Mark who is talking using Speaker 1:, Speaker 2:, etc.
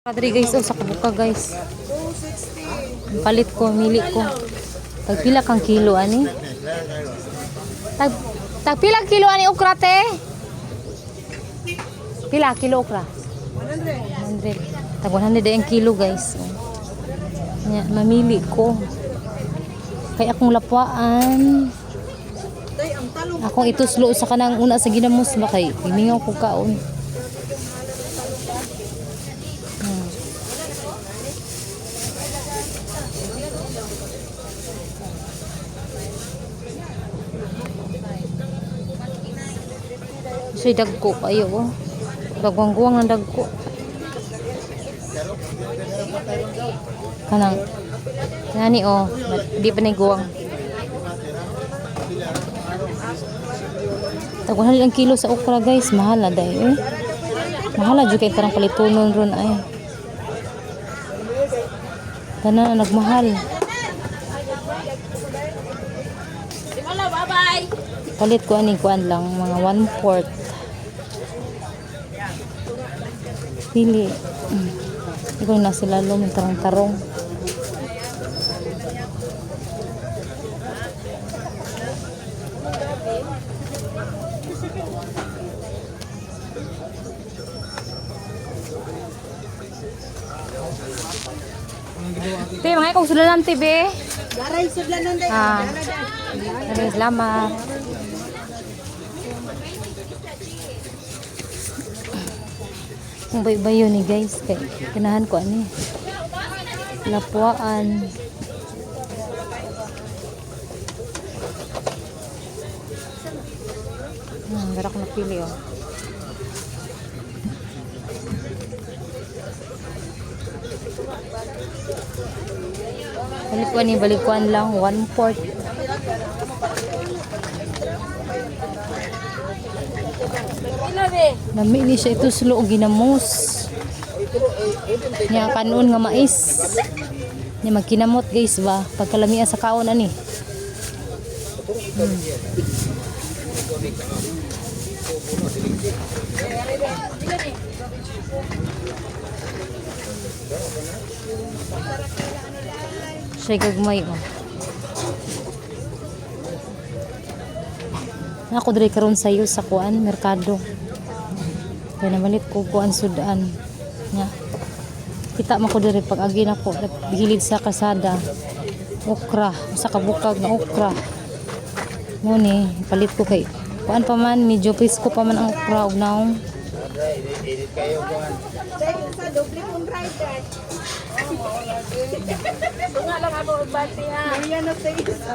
Speaker 1: Kadri guys, sa kabuka guys. Palit ko, mili ko. Tagpila kang kilo ani? Tagpila kilo ani okra te? Pila kilo okra? 100. Tag 100 ang kilo guys. Nya mamili ko. Kay akong lapwaan. Akong ituslo sa kanang una sa ginamos ba kay himingaw ko kaon. Say dagko kayo oh. Dagwang-guwang ng dagko. Kanang nani oh, di pa guwang. Tagwang ang kilo sa okra guys, mahal na dai eh. Mahal na jud kay tarang palitunon ron ay. Tanan na nagmahal. Bye-bye. Palit ko ani kuan lang mga 1/4. Pili. Ikaw na sila lo tarong-tarong. Te, mga ikong sulanan te be.
Speaker 2: Daray sudlanon day.
Speaker 1: Maraming salamat. Ang baybayo ni guys kay kinahan ko ani lapuan. Garak na pili oh. Balikuan lang 1/4. Namili siya ito sulo og ginamos. Nya kanon nga mais. Nya magkinamot guys ba pagkalamian sa kaon ani. Siya gagmay oh. Ako diri karon sayo sa kuan merkado. Kaya namalit ko kuan sudan. Nga. Kita man ko diri pag agi nako gilid sa kasada. Okra, sa kabukag na okra. Mo ni palit ko kay kuan pa man medyo pisko pa man ang okra ug naong.
Speaker 2: Edit kayo kuan. Sa doble kong rider. Bunga lang ako bati ha. Yan na sa isa.